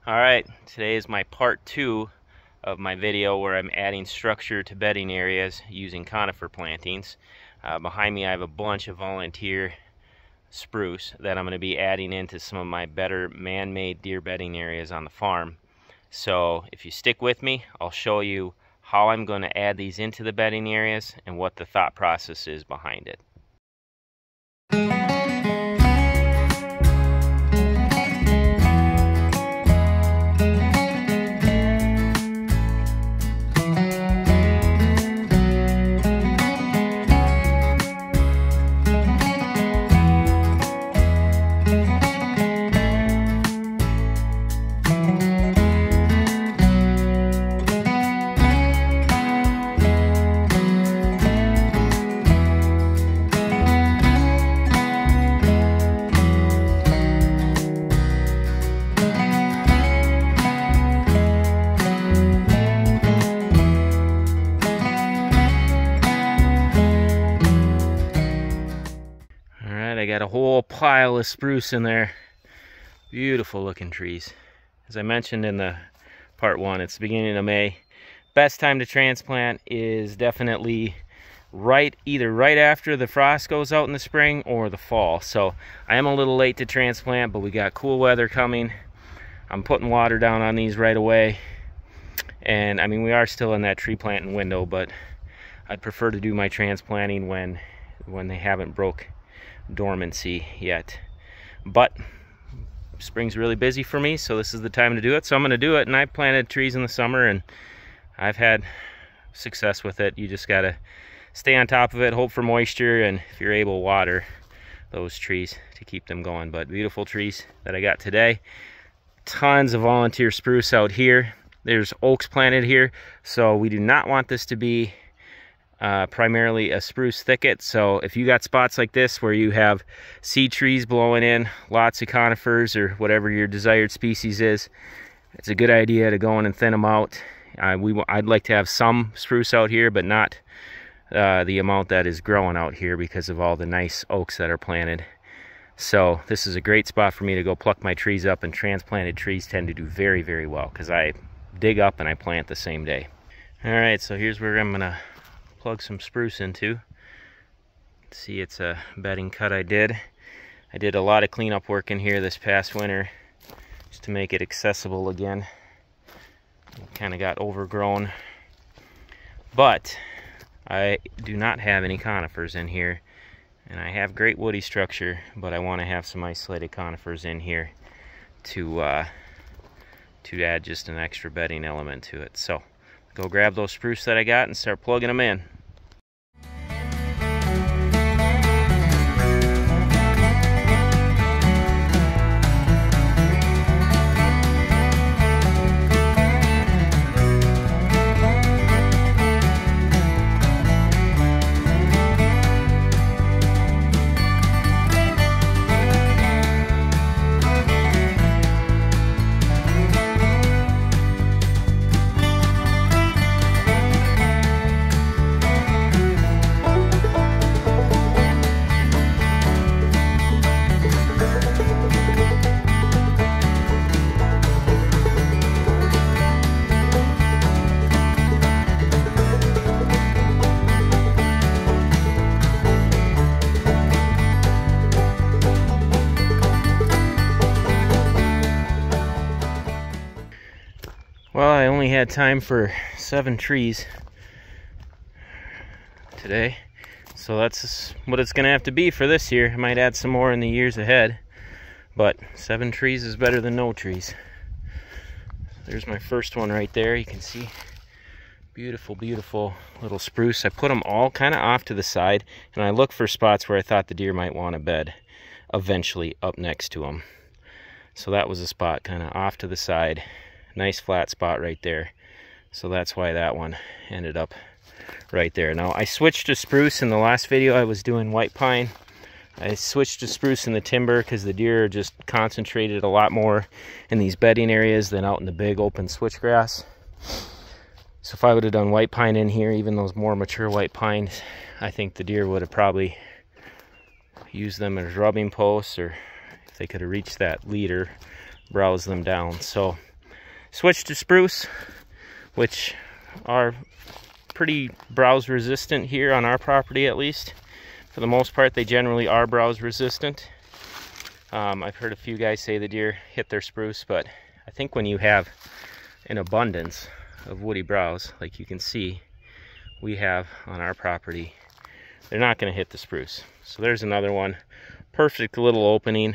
Alright, today is my part 2 of my video where I'm adding structure to bedding areas using conifer plantings. Behind me I have a bunch of volunteer spruce that I'm going to be adding into some of my better man-made deer bedding areas on the farm. So if you stick with me, I'll show you how I'm going to add these into the bedding areas and what the thought process is behind it. I got a whole pile of spruce in there. Beautiful looking trees. As I mentioned in the part 1, it's the beginning of May. Best time to transplant is definitely either right after the frost goes out in the spring or the fall. So I am a little late to transplant, but we got cool weather coming. I'm putting water down on these right away. And I mean, we are still in that tree planting window, but I'd prefer to do my transplanting when they haven't broke dormancy yet. But spring's really busy for me, so this is the time to do it. So I'm going to do it, and I planted trees in the summer and I've had success with it. You just got to stay on top of it, hope for moisture, and if you're able, water those trees to keep them going. But beautiful trees that I got today. Tons of volunteer spruce out here. There's oaks planted here, so we do not want this to be primarily a spruce thicket. So if you got spots like this where you have seed trees blowing in, lots of conifers or whatever your desired species is, it's a good idea to go in and thin them out. I'd like to have some spruce out here, but not the amount that is growing out here because of all the nice oaks that are planted. So this is a great spot for me to go pluck my trees up, and transplanted trees tend to do very, very well because I dig up and I plant the same day. All right, so here's where I'm gonna plug some spruce into. See, it's a bedding cut I did. I did a lot of cleanup work in here this past winter just to make it accessible again. It kind of got overgrown, but I do not have any conifers in here, and I have great woody structure, but I want to have some isolated conifers in here to add just an extra bedding element to it. So go grab those spruce that I got and start plugging them in. Well, I only had time for 7 trees today, so that's what it's gonna have to be for this year. I might add some more in the years ahead, but 7 trees is better than no trees. There's my first one right there. You can see beautiful, beautiful little spruce. I put them all kind of off to the side, and I looked for spots where I thought the deer might want to bed eventually up next to them. So that was a spot kind of off to the side. Nice flat spot right there. So that's why that one ended up right there. Now I switched to spruce in the last video. I was doing white pine. I switched to spruce in the timber because the deer are just concentrated a lot more in these bedding areas than out in the big open switchgrass. So if I would have done white pine in here, even those more mature white pines, I think the deer would have probably used them as rubbing posts, or if they could have reached that leader, browse them down. So Switched to spruce, which are pretty browse resistant here on our property, at least. For the most part, they generally are browse resistant. I've heard a few guys say the deer hit their spruce, but I think when you have an abundance of woody browse, like you can see we have on our property, they're not going to hit the spruce. So there's another one. Perfect little opening.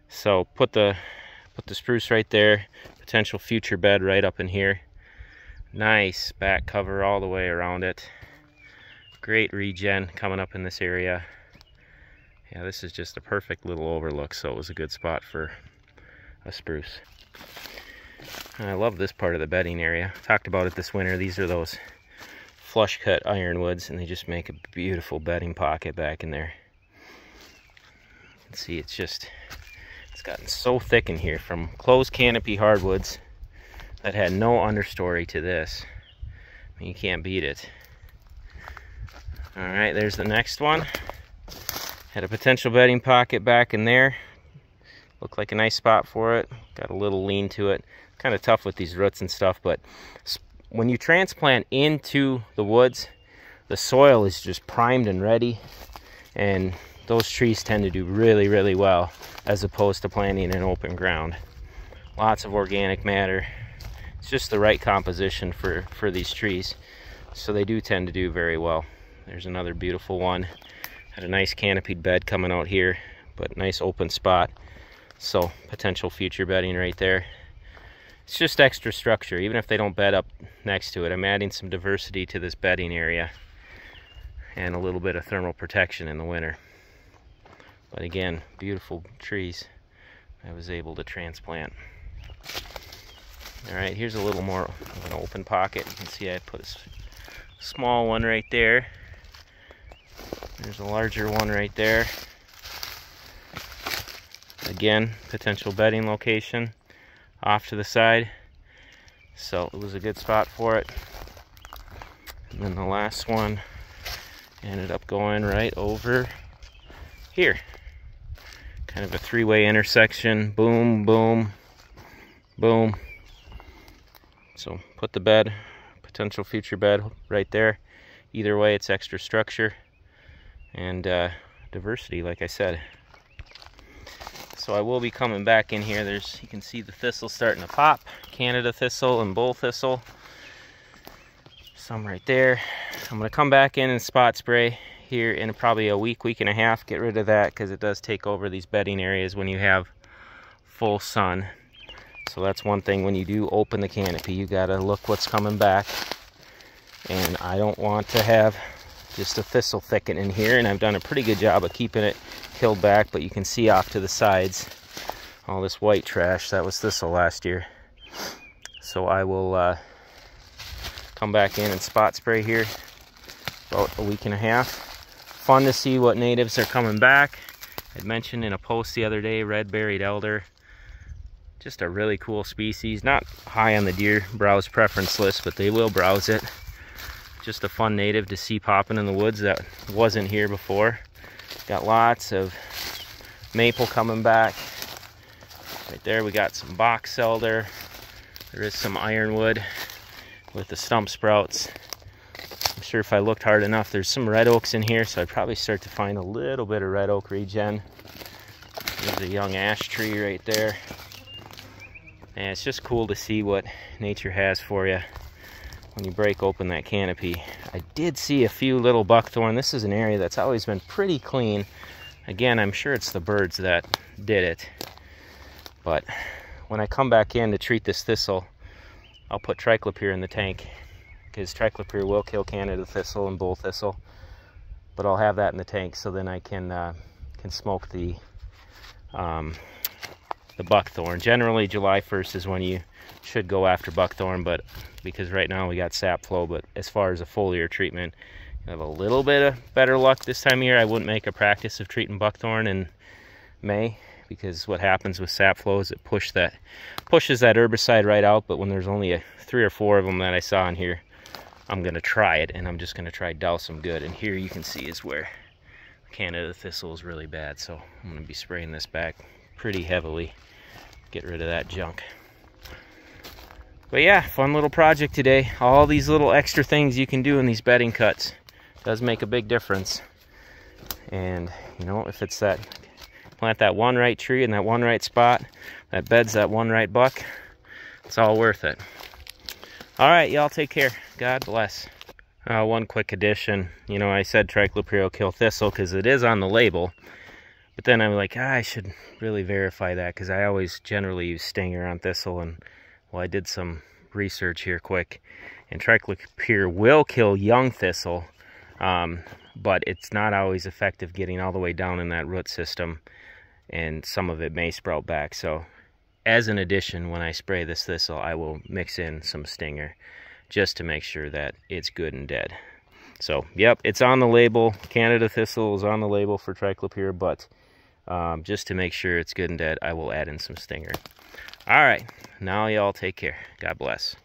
So put the spruce right there. Potential future bed right up in here. Nice back cover all the way around it. Great regen coming up in this area. Yeah, this is just a perfect little overlook, so it was a good spot for a spruce. And I love this part of the bedding area. Talked about it this winter. These are those flush cut ironwoods, and they just make a beautiful bedding pocket back in there. You can see it's gotten so thick in here from closed canopy hardwoods that had no understory to this. I mean, you can't beat it. All right, there's the next one. Had a potential bedding pocket back in there. Looked like a nice spot for it. Got a little lean to it. Kind of tough with these roots and stuff, but when you transplant into the woods, the soil is just primed and ready, and those trees tend to do really, really well as opposed to planting in open ground. Lots of organic matter. It's just the right composition for these trees, so they do tend to do very well. There's another beautiful one. Had a nice canopied bed coming out here, but nice open spot. So potential future bedding right there. It's just extra structure, even if they don't bed up next to it. I'm adding some diversity to this bedding area and a little bit of thermal protection in the winter. But again, beautiful trees I was able to transplant. All right, here's a little more of an open pocket. You can see I put a small one right there. There's a larger one right there. Again, potential bedding location off to the side. So it was a good spot for it. And then the last one ended up going right over here. Kind of a three-way intersection. Boom, boom, boom. So put the bed, potential future bed right there. Either way, it's extra structure and diversity, like I said. So I will be coming back in here. You can see the thistle starting to pop. Canada thistle and bull thistle. Some right there. I'm going to come back in and spot spray here in probably a week and a half. Get rid of that because it does take over these bedding areas when you have full sun. So that's one thing when you do open the canopy. You got to look what's coming back. And I don't want to have just a thistle thicket in here, and I've done a pretty good job of keeping it held back, but you can see off to the sides all this white trash. That was thistle last year. So I will come back in and spot spray here about a week and a half. Fun to see what natives are coming back. I'd mentioned in a post the other day, red-berried elder. Just a really cool species. Not high on the deer browse preference list, but they will browse it. Just a fun native to see popping in the woods that wasn't here before. Got lots of maple coming back. Right there we got some box elder. There is some ironwood with the stump sprouts. I'm sure if I looked hard enough, there's some red oaks in here, so I'd probably start to find a little bit of red oak regen. There's a young ash tree right there. And it's just cool to see what nature has for you when you break open that canopy. I did see a few little buckthorn. This is an area that's always been pretty clean. Again, I'm sure it's the birds that did it. But when I come back in to treat this thistle, I'll put triclopyr in the tank, because triclopyr will kill Canada thistle and bull thistle. But I'll have that in the tank so then I can smoke the buckthorn. Generally, July 1st is when you should go after buckthorn, but because right now we got sap flow. But as far as a foliar treatment, you have a little bit of better luck this time of year. I wouldn't make a practice of treating buckthorn in May, because what happens with sap flow is it pushes that herbicide right out. But when there's only 3 or 4 of them that I saw in here, I'm gonna try it, and I'm just gonna try douse them good. And here you can see is where Canada thistle is really bad, so I'm gonna be spraying this back pretty heavily. Get rid of that junk. But yeah, fun little project today. All these little extra things you can do in these bedding cuts does make a big difference. And you know, if it's that, plant that one right tree in that one right spot, that beds that one right buck, it's all worth it. All right, y'all take care. God bless. One quick addition. You know, I said triclopyr will kill thistle because it is on the label. But then I'm like, I should really verify that because I always generally use stinger on thistle. And well, I did some research here quick. And triclopyr will kill young thistle. But it's not always effective getting all the way down in that root system. And some of it may sprout back. So as an addition, when I spray this thistle, I will mix in some stinger just to make sure that it's good and dead. So, yep, it's on the label. Canada thistle is on the label for triclopyr, but just to make sure it's good and dead, I will add in some stinger. All right, now y'all take care. God bless.